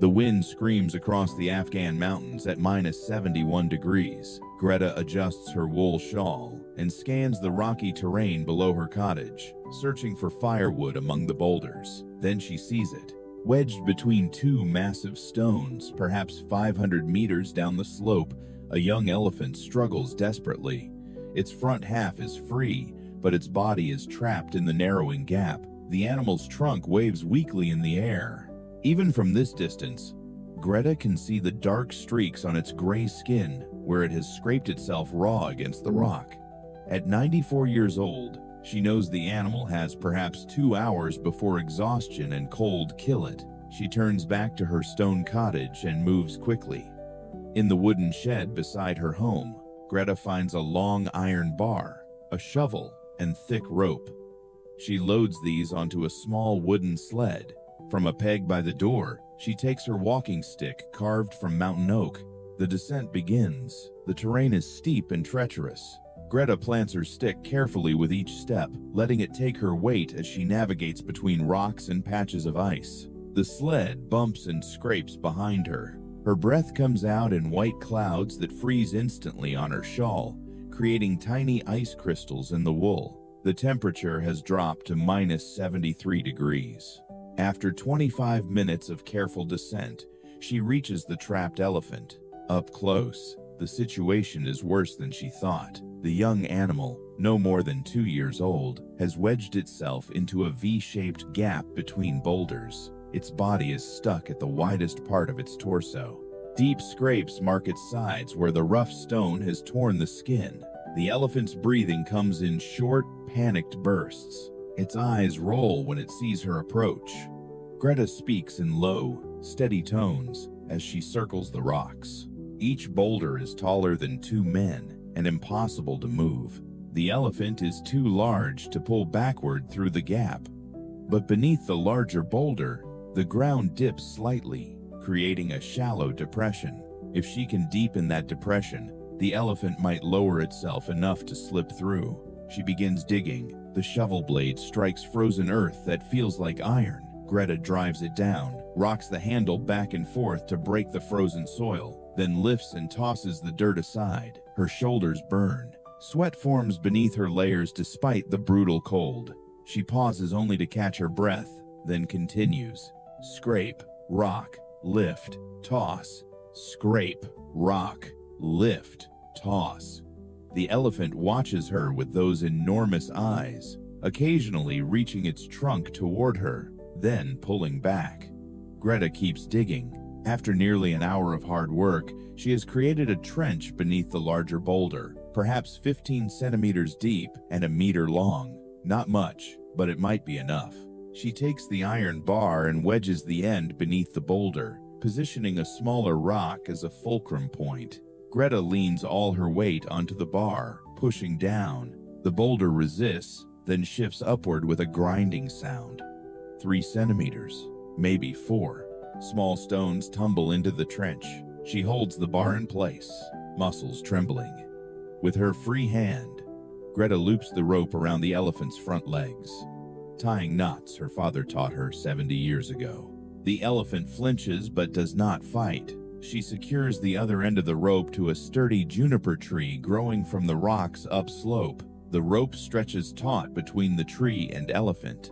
The wind screams across the Afghan mountains at -71 degrees. Greta adjusts her wool shawl and scans the rocky terrain below her cottage, searching for firewood among the boulders. Then she sees it, wedged between two massive stones, perhaps 500 meters down the slope. A young elephant struggles desperately. Its front half is free, but its body is trapped in the narrowing gap. The animal's trunk waves weakly in the air. Even from this distance, Greta can see the dark streaks on its gray skin where it has scraped itself raw against the rock. At 94 years old, she knows the animal has perhaps 2 hours before exhaustion and cold kill it. She turns back to her stone cottage and moves quickly. In the wooden shed beside her home, Greta finds a long iron bar, a shovel, and thick rope. She loads these onto a small wooden sled. From a peg by the door, she takes her walking stick carved from mountain oak. The descent begins. The terrain is steep and treacherous. Greta plants her stick carefully with each step, letting it take her weight as she navigates between rocks and patches of ice. The sled bumps and scrapes behind her. Her breath comes out in white clouds that freeze instantly on her shawl, creating tiny ice crystals in the wool. The temperature has dropped to -73 degrees. After 25 minutes of careful descent, she reaches the trapped elephant. Up close, the situation is worse than she thought. The young animal, no more than 2 years old, has wedged itself into a V-shaped gap between boulders. Its body is stuck at the widest part of its torso. Deep scrapes mark its sides where the rough stone has torn the skin. The elephant's breathing comes in short, panicked bursts. Its eyes roll when it sees her approach. Greta speaks in low, steady tones as she circles the rocks. Each boulder is taller than 2 men and impossible to move. The elephant is too large to pull backward through the gap. But beneath the larger boulder, the ground dips slightly, creating a shallow depression. If she can deepen that depression, the elephant might lower itself enough to slip through. She begins digging. The shovel blade strikes frozen earth that feels like iron. Greta drives it down, rocks the handle back and forth to break the frozen soil, then lifts and tosses the dirt aside. Her shoulders burn. Sweat forms beneath her layers despite the brutal cold. She pauses only to catch her breath, then continues. Scrape, rock, lift, toss. Scrape, rock, lift, toss. The elephant watches her with those enormous eyes, occasionally reaching its trunk toward her, then pulling back. Greta keeps digging. After nearly an hour of hard work, she has created a trench beneath the larger boulder, perhaps 15 centimeters deep and a meter long. Not much, but it might be enough. She takes the iron bar and wedges the end beneath the boulder, positioning a smaller rock as a fulcrum point. Greta leans all her weight onto the bar, pushing down. The boulder resists, then shifts upward with a grinding sound. 3 centimeters, maybe 4. Small stones tumble into the trench. She holds the bar in place, muscles trembling. With her free hand, Greta loops the rope around the elephant's front legs, tying knots her father taught her 70 years ago. The elephant flinches but does not fight. She secures the other end of the rope to a sturdy juniper tree growing from the rocks upslope. The rope stretches taut between the tree and elephant.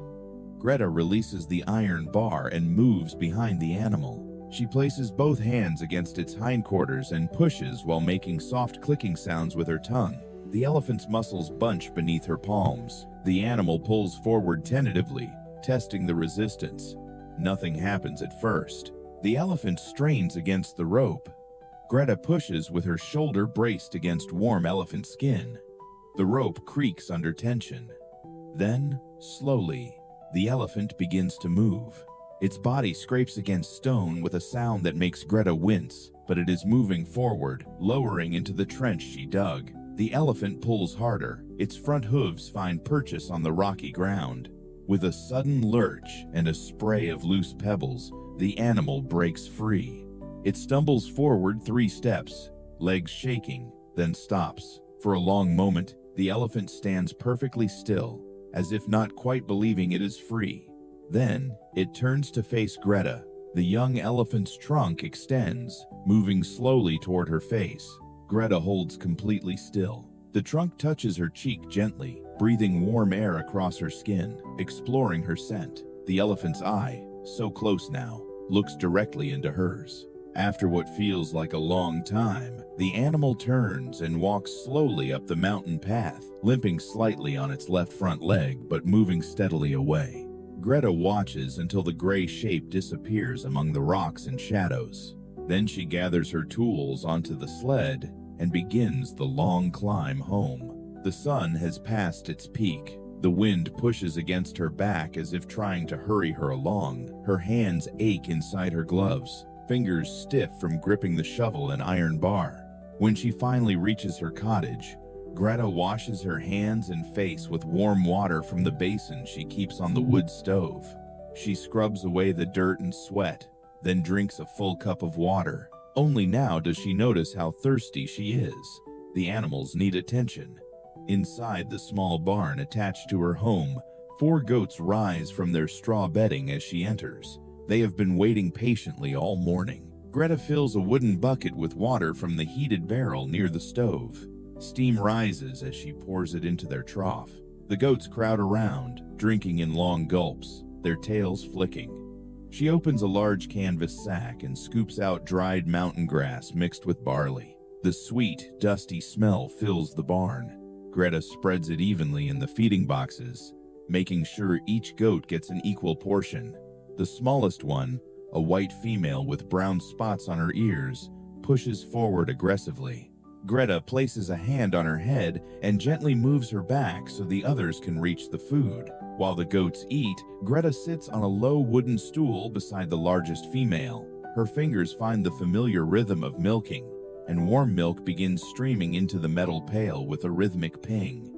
Greta releases the iron bar and moves behind the animal. She places both hands against its hindquarters and pushes while making soft clicking sounds with her tongue. The elephant's muscles bunch beneath her palms. The animal pulls forward tentatively, testing the resistance. Nothing happens at first. The elephant strains against the rope. Greta pushes with her shoulder braced against warm elephant skin. The rope creaks under tension. Then, slowly, the elephant begins to move. Its body scrapes against stone with a sound that makes Greta wince, but it is moving forward, lowering into the trench she dug. The elephant pulls harder. Its front hooves find purchase on the rocky ground. With a sudden lurch and a spray of loose pebbles, the animal breaks free. It stumbles forward 3 steps, legs shaking, then stops. For a long moment, the elephant stands perfectly still, as if not quite believing it is free. Then, it turns to face Greta, The young elephant's trunk extends, moving slowly toward her face. Greta holds completely still. The trunk touches her cheek gently, breathing warm air across her skin, exploring her scent. The elephant's eye, so close now, looks directly into hers. After what feels like a long time, the animal turns and walks slowly up the mountain path, limping slightly on its left front leg but moving steadily away. Greta watches until the gray shape disappears among the rocks and shadows. Then she gathers her tools onto the sled and begins the long climb home. The sun has passed its peak. The wind pushes against her back as if trying to hurry her along. Her hands ache inside her gloves, fingers stiff from gripping the shovel and iron bar. When she finally reaches her cottage, Greta washes her hands and face with warm water from the basin she keeps on the wood stove. She scrubs away the dirt and sweat, then drinks a full cup of water. Only now does she notice how thirsty she is. The animals need attention. Inside the small barn attached to her home, 4 goats rise from their straw bedding as she enters. They have been waiting patiently all morning. Greta fills a wooden bucket with water from the heated barrel near the stove. Steam rises as she pours it into their trough. The goats crowd around, drinking in long gulps, their tails flicking. She opens a large canvas sack and scoops out dried mountain grass mixed with barley. The sweet, dusty smell fills the barn. Greta spreads it evenly in the feeding boxes, making sure each goat gets an equal portion. The smallest one, a white female with brown spots on her ears, pushes forward aggressively. Greta places a hand on her head and gently moves her back so the others can reach the food. While the goats eat, Greta sits on a low wooden stool beside the largest female. Her fingers find the familiar rhythm of milking, and warm milk begins streaming into the metal pail with a rhythmic ping.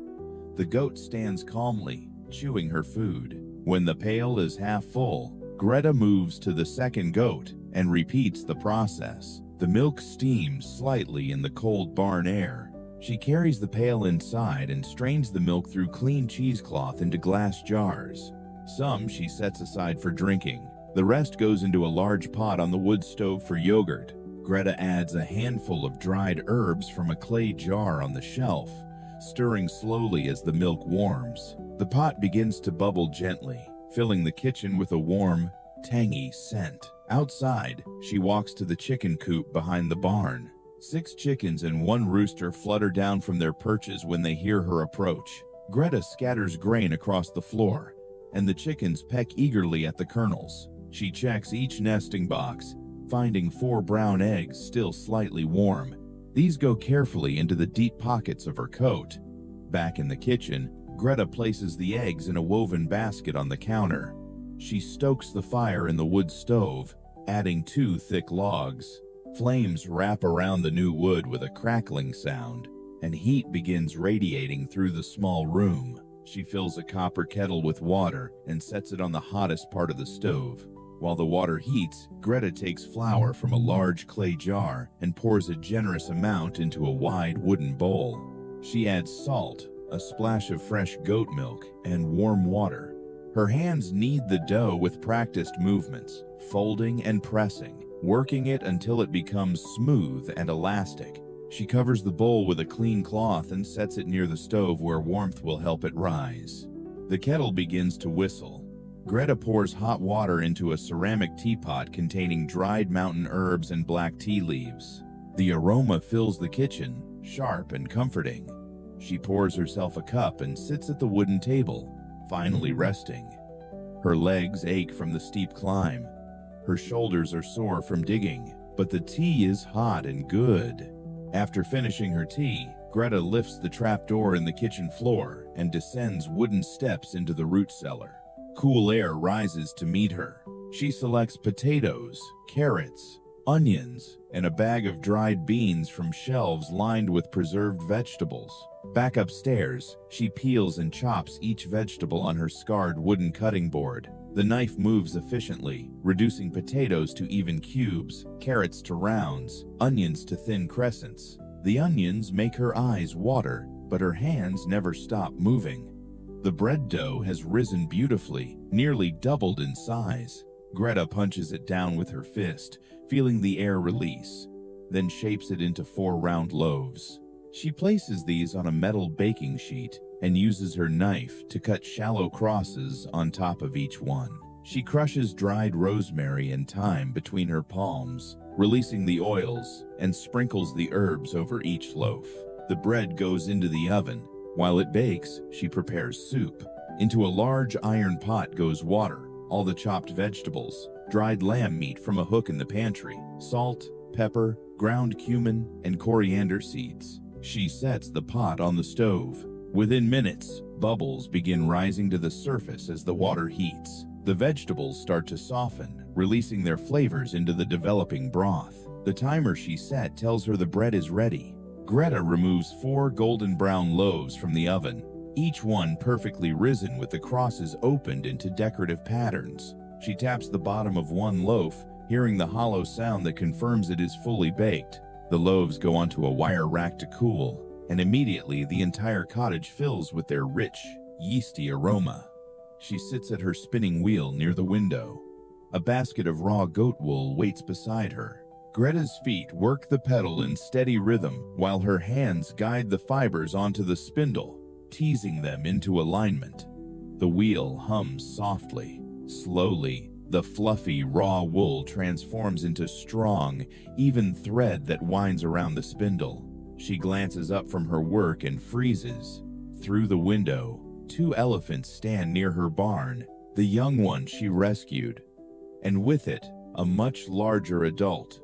The goat stands calmly, chewing her food. When the pail is half full, Greta moves to the second goat and repeats the process. The milk steams slightly in the cold barn air. She carries the pail inside and strains the milk through clean cheesecloth into glass jars. Some she sets aside for drinking. The rest goes into a large pot on the wood stove for yogurt. Greta adds a handful of dried herbs from a clay jar on the shelf, stirring slowly as the milk warms. The pot begins to bubble gently, filling the kitchen with a warm, tangy scent. Outside, she walks to the chicken coop behind the barn. 6 chickens and 1 rooster flutter down from their perches when they hear her approach. Greta scatters grain across the floor, and the chickens peck eagerly at the kernels. She checks each nesting box, finding 4 brown eggs still slightly warm. These go carefully into the deep pockets of her coat. Back in the kitchen, Greta places the eggs in a woven basket on the counter. She stokes the fire in the wood stove, adding 2 thick logs. Flames wrap around the new wood with a crackling sound, and heat begins radiating through the small room. She fills a copper kettle with water and sets it on the hottest part of the stove. While the water heats, Greta takes flour from a large clay jar and pours a generous amount into a wide wooden bowl. She adds salt, a splash of fresh goat milk, and warm water. Her hands knead the dough with practiced movements, folding and pressing, working it until it becomes smooth and elastic. She covers the bowl with a clean cloth and sets it near the stove where warmth will help it rise. The kettle begins to whistle. Greta pours hot water into a ceramic teapot containing dried mountain herbs and black tea leaves. The aroma fills the kitchen, sharp and comforting. She pours herself a cup and sits at the wooden table, finally resting. Her legs ache from the steep climb. Her shoulders are sore from digging, but the tea is hot and good. After finishing her tea, Greta lifts the trapdoor in the kitchen floor and descends wooden steps into the root cellar. Cool air rises to meet her. She selects potatoes, carrots, onions, and a bag of dried beans from shelves lined with preserved vegetables. Back upstairs, she peels and chops each vegetable on her scarred wooden cutting board. The knife moves efficiently, reducing potatoes to even cubes, carrots to rounds, onions to thin crescents. The onions make her eyes water, but her hands never stop moving. The bread dough has risen beautifully, nearly doubled in size. Greta punches it down with her fist, feeling the air release, then shapes it into 4 round loaves. She places these on a metal baking sheet and uses her knife to cut shallow crosses on top of each one. She crushes dried rosemary and thyme between her palms, releasing the oils, and sprinkles the herbs over each loaf. The bread goes into the oven. While it bakes, she prepares soup. Into a large iron pot goes water, all the chopped vegetables, dried lamb meat from a hook in the pantry, salt, pepper, ground cumin, and coriander seeds. She sets the pot on the stove. Within minutes, bubbles begin rising to the surface as the water heats. The vegetables start to soften, releasing their flavors into the developing broth. The timer she set tells her the bread is ready. Greta removes 4 golden brown loaves from the oven, each one perfectly risen with the crosses opened into decorative patterns. She taps the bottom of one loaf, hearing the hollow sound that confirms it is fully baked. The loaves go onto a wire rack to cool, and immediately the entire cottage fills with their rich, yeasty aroma. She sits at her spinning wheel near the window. A basket of raw goat wool waits beside her. Greta's feet work the pedal in steady rhythm while her hands guide the fibers onto the spindle, teasing them into alignment. The wheel hums softly. Slowly, the fluffy, raw wool transforms into strong, even thread that winds around the spindle. She glances up from her work and freezes. Through the window, 2 elephants stand near her barn, the young one she rescued, and with it, a much larger adult,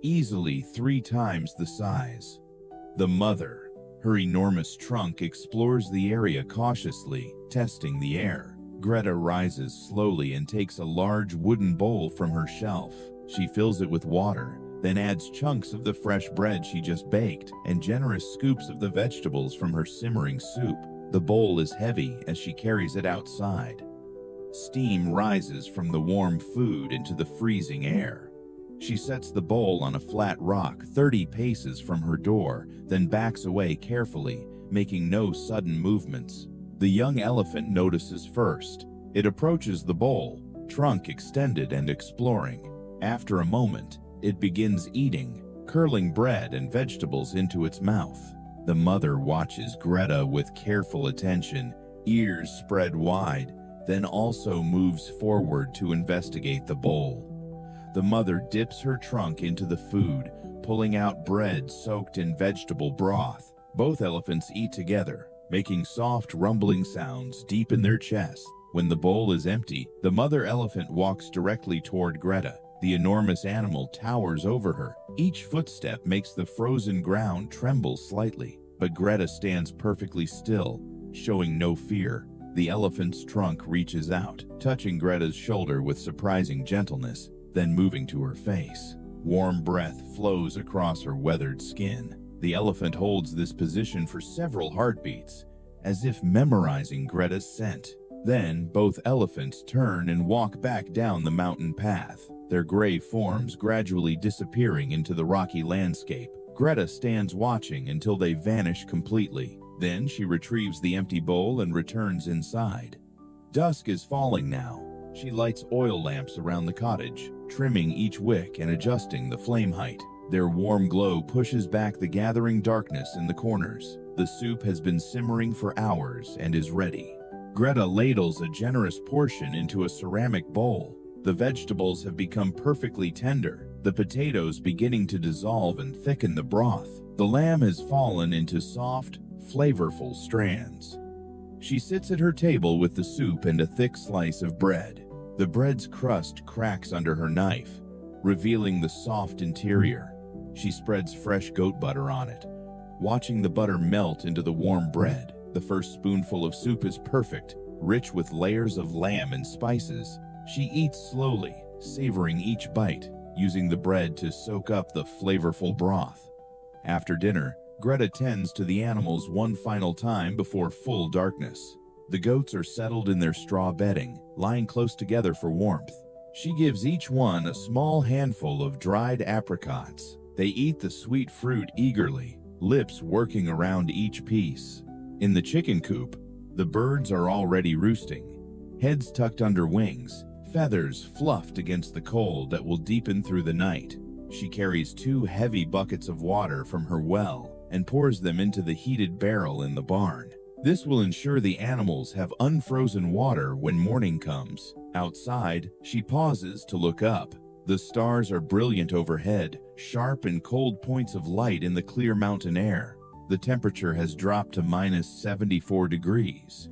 easily 3 times the size. The mother, her enormous trunk explores the area cautiously, testing the air. Greta rises slowly and takes a large wooden bowl from her shelf. She fills it with water, then adds chunks of the fresh bread she just baked and generous scoops of the vegetables from her simmering soup. The bowl is heavy as she carries it outside. Steam rises from the warm food into the freezing air. She sets the bowl on a flat rock 30 paces from her door, then backs away carefully, making no sudden movements. The young elephant notices first. It approaches the bowl, trunk extended and exploring. After a moment, it begins eating, curling bread and vegetables into its mouth. The mother watches Greta with careful attention, ears spread wide, then also moves forward to investigate the bowl. The mother dips her trunk into the food, pulling out bread soaked in vegetable broth. Both elephants eat together, making soft rumbling sounds deep in their chests. When the bowl is empty, the mother elephant walks directly toward Greta. The enormous animal towers over her. Each footstep makes the frozen ground tremble slightly, but Greta stands perfectly still, showing no fear. The elephant's trunk reaches out, touching Greta's shoulder with surprising gentleness, then moving to her face. Warm breath flows across her weathered skin. The elephant holds this position for several heartbeats, as if memorizing Greta's scent. Then, both elephants turn and walk back down the mountain path, their gray forms gradually disappearing into the rocky landscape. Greta stands watching until they vanish completely. Then she retrieves the empty bowl and returns inside. Dusk is falling now. She lights oil lamps around the cottage, trimming each wick and adjusting the flame height. Their warm glow pushes back the gathering darkness in the corners. The soup has been simmering for hours and is ready. Greta ladles a generous portion into a ceramic bowl. The vegetables have become perfectly tender, the potatoes beginning to dissolve and thicken the broth. The lamb has fallen into soft, flavorful strands. She sits at her table with the soup and a thick slice of bread. The bread's crust cracks under her knife, revealing the soft interior. She spreads fresh goat butter on it, watching the butter melt into the warm bread. The first spoonful of soup is perfect, rich with layers of lamb and spices. She eats slowly, savoring each bite, using the bread to soak up the flavorful broth. After dinner, Greta tends to the animals one final time before full darkness. The goats are settled in their straw bedding, lying close together for warmth. She gives each one a small handful of dried apricots. They eat the sweet fruit eagerly, lips working around each piece. In the chicken coop, the birds are already roosting, heads tucked under wings, feathers fluffed against the cold that will deepen through the night. She carries 2 heavy buckets of water from her well and pours them into the heated barrel in the barn. This will ensure the animals have unfrozen water when morning comes. Outside, she pauses to look up. The stars are brilliant overhead, sharp and cold points of light in the clear mountain air. The temperature has dropped to -74 degrees.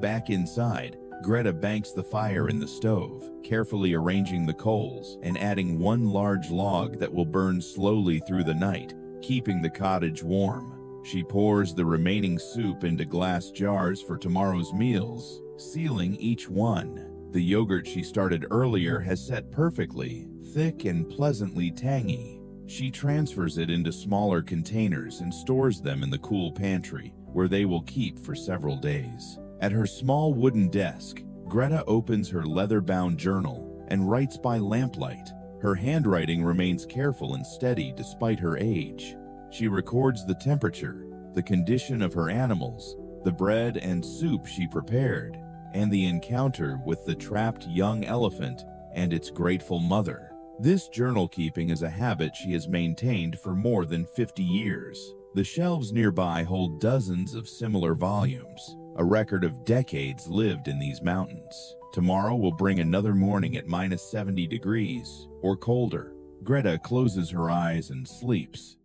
Back inside, Greta banks the fire in the stove, carefully arranging the coals and adding 1 large log that will burn slowly through the night, keeping the cottage warm. She pours the remaining soup into glass jars for tomorrow's meals, sealing each one. The yogurt she started earlier has set perfectly, thick and pleasantly tangy. She transfers it into smaller containers and stores them in the cool pantry, where they will keep for several days. At her small wooden desk, Greta opens her leather-bound journal and writes by lamplight. Her handwriting remains careful and steady despite her age. She records the temperature, the condition of her animals, the bread and soup she prepared, and the encounter with the trapped young elephant and its grateful mother. This journal keeping is a habit she has maintained for more than 50 years. The shelves nearby hold dozens of similar volumes, a record of decades lived in these mountains. Tomorrow will bring another morning at -70 degrees or colder. Greta closes her eyes and sleeps.